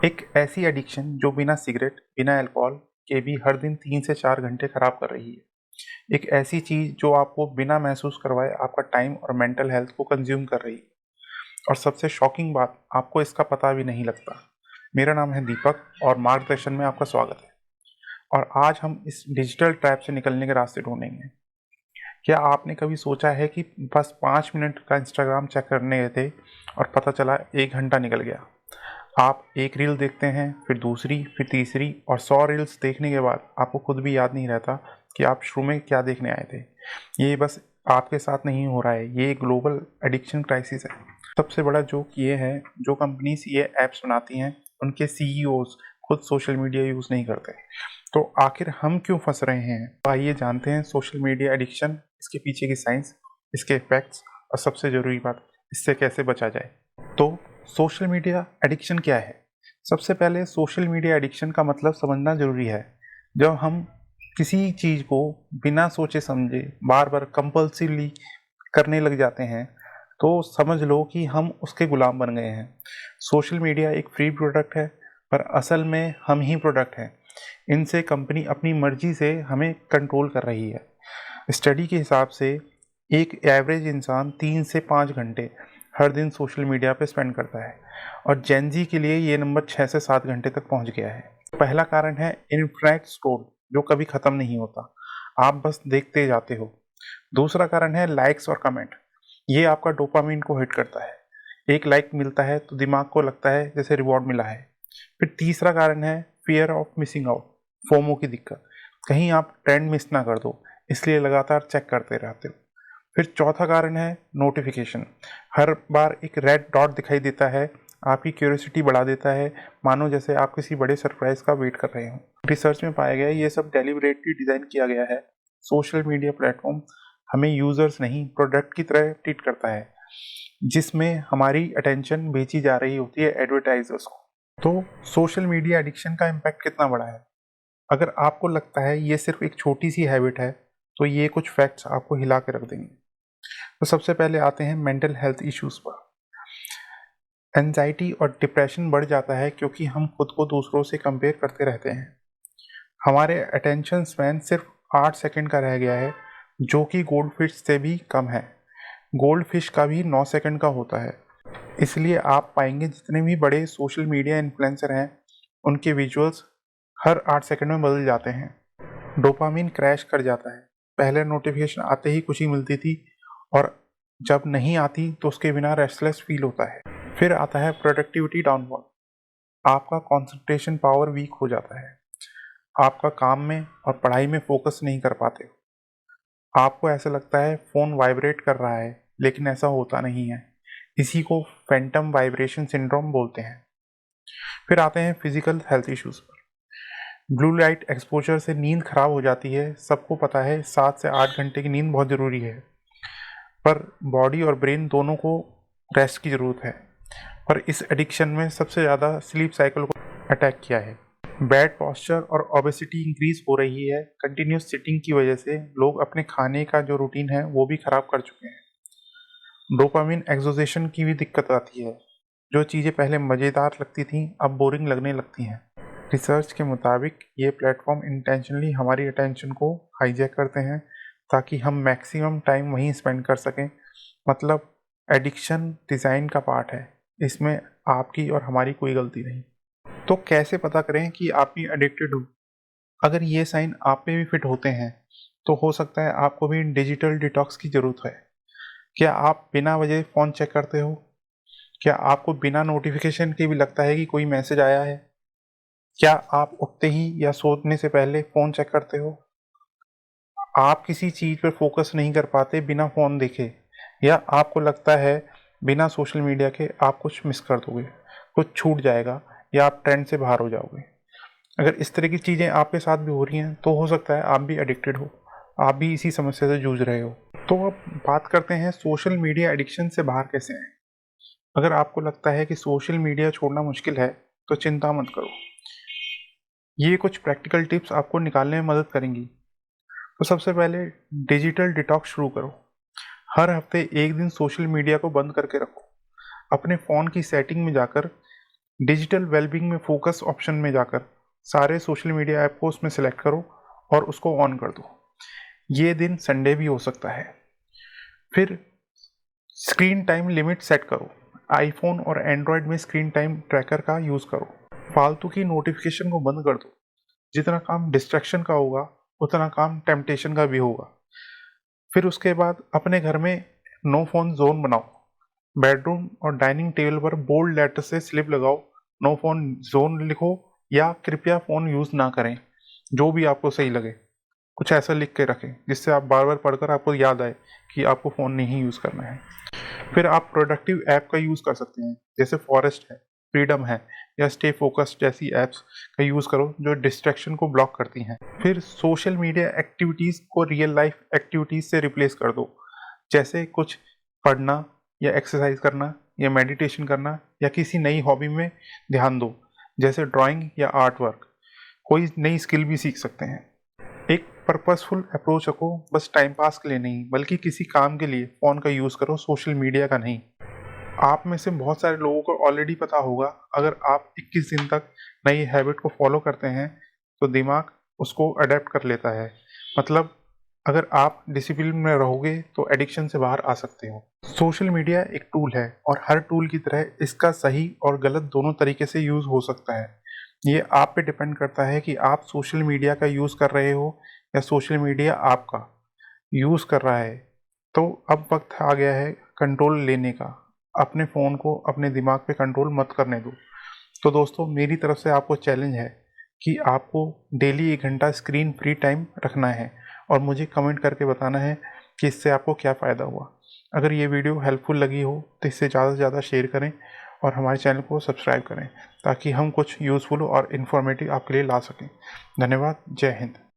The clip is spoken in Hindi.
एक ऐसी एडिक्शन जो बिना सिगरेट, बिना अल्कोहल के भी हर दिन 3 से 4 घंटे खराब कर रही है। एक ऐसी चीज़ जो आपको बिना महसूस करवाए आपका टाइम और मेंटल हेल्थ को कंज्यूम कर रही है। और सबसे शॉकिंग बात, आपको इसका पता भी नहीं लगता। मेरा नाम है दीपक और मार्गदर्शन में आपका स्वागत है। और आज हम इस डिजिटल ट्रैप से निकलने के रास्ते ढूंढेंगे। क्या आपने कभी सोचा है कि बस 5 मिनट का इंस्टाग्राम चेक करने गए थे और पता चला 1 घंटा निकल गया? आप एक रील देखते हैं, फिर दूसरी, फिर तीसरी और 100 रील्स देखने के बाद आपको खुद भी याद नहीं रहता कि आप शुरू में क्या देखने आए थे। ये बस आपके साथ नहीं हो रहा है, ये ग्लोबल एडिक्शन क्राइसिस है। सबसे बड़ा जोक ये है, जो कंपनीज ये ऐप्स बनाती हैं उनके सीईओज खुद सोशल मीडिया यूज़ नहीं करते। तो आखिर हम क्यों फंस रहे हैं? तो आइए जानते हैं सोशल मीडिया एडिक्शन, इसके पीछे की साइंस, इसके इफेक्ट्स और सबसे ज़रूरी बात, इससे कैसे बचा जाए। तो सोशल मीडिया एडिक्शन क्या है? सबसे पहले सोशल मीडिया एडिक्शन का मतलब समझना ज़रूरी है। जब हम किसी चीज़ को बिना सोचे समझे बार बार कंपल्सिवली करने लग जाते हैं, तो समझ लो कि हम उसके गुलाम बन गए हैं। सोशल मीडिया एक फ्री प्रोडक्ट है, पर असल में हम ही प्रोडक्ट हैं। इनसे कंपनी अपनी मर्जी से हमें कंट्रोल कर रही है। स्टडी के हिसाब से एक एवरेज इंसान 3 से 5 घंटे हर दिन सोशल मीडिया पे स्पेंड करता है, और जेन जी के लिए ये नंबर 6 से 7 घंटे तक पहुंच गया है। पहला कारण है इनफिनिट स्क्रॉल, जो कभी ख़त्म नहीं होता, आप बस देखते जाते हो। दूसरा कारण है लाइक्स और कमेंट, ये आपका डोपामिन को हिट करता है। एक लाइक मिलता है तो दिमाग को लगता है जैसे रिवॉर्ड मिला है। फिर तीसरा कारण है fear of missing out, FOMO की दिक्कत, कहीं आप ट्रेंड मिस ना कर दो, इसलिए लगातार चेक करते रहते हो। फिर चौथा कारण है नोटिफिकेशन, हर बार एक रेड डॉट दिखाई देता है, आपकी क्यूरियोसिटी बढ़ा देता है, मानो जैसे आप किसी बड़े सरप्राइज का वेट कर रहे हो। रिसर्च में पाया गया है ये सब डेलिबरेटली डिजाइन किया गया है। सोशल मीडिया प्लेटफॉर्म हमें यूजर्स नहीं, प्रोडक्ट की तरह ट्रीट करता है, जिसमें हमारी अटेंशन बेची जा रही होती है एडवर्टाइजर्स को। तो सोशल मीडिया एडिक्शन का इम्पैक्ट कितना बड़ा है? अगर आपको लगता है ये सिर्फ एक छोटी सी हैबिट है, तो ये कुछ फैक्ट्स आपको हिला के रख देंगे। तो सबसे पहले आते हैं मेंटल हेल्थ इश्यूज पर। एंजाइटी और डिप्रेशन बढ़ जाता है क्योंकि हम खुद को दूसरों से कंपेयर करते रहते हैं। हमारे अटेंशन स्पैन सिर्फ 8 सेकंड का रह गया है, जो कि गोल्ड फिश से भी कम है। गोल्ड फिश का भी 9 सेकंड का होता है। इसलिए आप पाएंगे जितने भी बड़े सोशल मीडिया इन्फ्लुएंसर हैं, उनके विजुअल्स हर 8 सेकंड में बदल जाते हैं। डोपामिन क्रैश कर जाता है। पहले नोटिफिकेशन आते ही खुशी मिलती थी, और जब नहीं आती तो उसके बिना रेस्टलेस फील होता है। फिर आता है प्रोडक्टिविटी डाउनफॉल, आपका कंसंट्रेशन पावर वीक हो जाता है, आपका काम में और पढ़ाई में फोकस नहीं कर पाते हो। आपको ऐसा लगता है फ़ोन वाइब्रेट कर रहा है, लेकिन ऐसा होता नहीं है। इसी को फैंटम वाइब्रेशन सिंड्रोम बोलते हैं। फिर आते हैं फिजिकल हेल्थ इश्यूज पर। ब्लू लाइट एक्सपोजर से नींद खराब हो जाती है। सबको पता है 7 से 8 घंटे की नींद बहुत ज़रूरी है, पर बॉडी और ब्रेन दोनों को रेस्ट की ज़रूरत है। और इस एडिक्शन में सबसे ज़्यादा स्लीप साइकिल को अटैक किया है। बैड पोस्चर और ओबेसिटी इंक्रीज हो रही है। कंटिन्यूस सिटिंग की वजह से लोग अपने खाने का जो रूटीन है वो भी खराब कर चुके हैं। डोपामिन एक्सोजेशन की भी दिक्कत आती है। जो चीज़ें पहले मज़ेदार लगती थीं अब बोरिंग लगने लगती हैं। रिसर्च के मुताबिक ये प्लेटफॉर्म इंटेंशनली हमारी अटेंशन को हाईजैक करते हैं, ताकि हम मैक्सिमम टाइम वहीं स्पेंड कर सकें। मतलब एडिक्शन डिज़ाइन का पार्ट है, इसमें आपकी और हमारी कोई गलती नहीं। तो कैसे पता करें कि आप भी एडिक्टेड हो? अगर ये साइन आप पे भी फिट होते हैं, तो हो सकता है आपको भी डिजिटल डिटॉक्स की ज़रूरत है। क्या आप बिना वजह फ़ोन चेक करते हो? क्या आपको बिना नोटिफिकेशन के भी लगता है कि कोई मैसेज आया है? क्या आप उठते ही या सोने से पहले फ़ोन चेक करते हो? आप किसी चीज़ पर फोकस नहीं कर पाते बिना फ़ोन देखे, या आपको लगता है बिना सोशल मीडिया के आप कुछ मिस कर दोगे, कुछ छूट जाएगा, या आप ट्रेंड से बाहर हो जाओगे? अगर इस तरह की चीज़ें आपके साथ भी हो रही हैं, तो हो सकता है आप भी एडिक्टेड हो, आप भी इसी समस्या से जूझ रहे हो। तो अब बात करते हैं सोशल मीडिया एडिक्शन से बाहर कैसे आएं। अगर आपको लगता है कि सोशल मीडिया छोड़ना मुश्किल है, तो चिंता मत करो, ये कुछ प्रैक्टिकल टिप्स आपको निकालने में मदद करेंगी। तो सबसे पहले डिजिटल डिटॉक्स शुरू करो। हर हफ्ते एक दिन सोशल मीडिया को बंद करके रखो। अपने फ़ोन की सेटिंग में जाकर डिजिटल वेलबींग में फोकस ऑप्शन में जाकर सारे सोशल मीडिया ऐप को उसमें सेलेक्ट करो और उसको ऑन कर दो। ये दिन संडे भी हो सकता है। फिर स्क्रीन टाइम लिमिट सेट करो। आईफोन और एंड्रॉयड में स्क्रीन टाइम ट्रैकर का यूज़ करो। फालतू की नोटिफिकेशन को बंद कर दो। जितना काम डिस्ट्रैक्शन का होगा उतना काम टेम्पटेशन का भी होगा। फिर उसके बाद अपने घर में नो फोन जोन बनाओ। बेडरूम और डाइनिंग टेबल पर बोल्ड लेटर से स्लिप लगाओ, नो फोन जोन लिखो या कृपया फोन यूज ना करें। जो भी आपको सही लगे कुछ ऐसा लिख के रखें जिससे आप बार बार पढ़कर आपको याद आए कि आपको फ़ोन नहीं यूज़ करना है। फिर आप प्रोडक्टिव ऐप का यूज़ कर सकते हैं, जैसे फॉरेस्ट है, फ्रीडम है या स्टे फोकस्ड जैसी ऐप्स का यूज़ करो जो डिस्ट्रैक्शन को ब्लॉक करती हैं। फिर सोशल मीडिया एक्टिविटीज़ को रियल लाइफ एक्टिविटीज़ से रिप्लेस कर दो, जैसे कुछ पढ़ना या एक्सरसाइज करना या मेडिटेशन करना या किसी नई हॉबी में ध्यान दो, जैसे ड्राइंग या आर्ट वर्क। कोई नई स्किल भी सीख सकते हैं। एक पर्पसफुल अप्रोच रखो, बस टाइम पास के लिए नहीं बल्कि किसी काम के लिए फ़ोन का यूज़ करो, सोशल मीडिया का नहीं। आप में से बहुत सारे लोगों को ऑलरेडी पता होगा, अगर आप 21 दिन तक नई हैबिट को फॉलो करते हैं तो दिमाग उसको अडेप्ट कर लेता है। मतलब अगर आप डिसिप्लिन में रहोगे तो एडिक्शन से बाहर आ सकते हो। सोशल मीडिया एक टूल है और हर टूल की तरह इसका सही और गलत दोनों तरीके से यूज़ हो सकता है। ये आप पे डिपेंड करता है कि आप सोशल मीडिया का यूज़ कर रहे हो या सोशल मीडिया आपका यूज़ कर रहा है। तो अब वक्त आ गया है कंट्रोल लेने का। अपने फ़ोन को अपने दिमाग पे कंट्रोल मत करने दो। तो दोस्तों, मेरी तरफ से आपको चैलेंज है कि आपको डेली 1 घंटा स्क्रीन फ्री टाइम रखना है और मुझे कमेंट करके बताना है कि इससे आपको क्या फ़ायदा हुआ। अगर ये वीडियो हेल्पफुल लगी हो तो इसे ज़्यादा से ज़्यादा शेयर करें और हमारे चैनल को सब्सक्राइब करें ताकि हम कुछ यूज़फुल और इन्फॉर्मेटिव आपके लिए ला सकें। धन्यवाद। जय हिंद।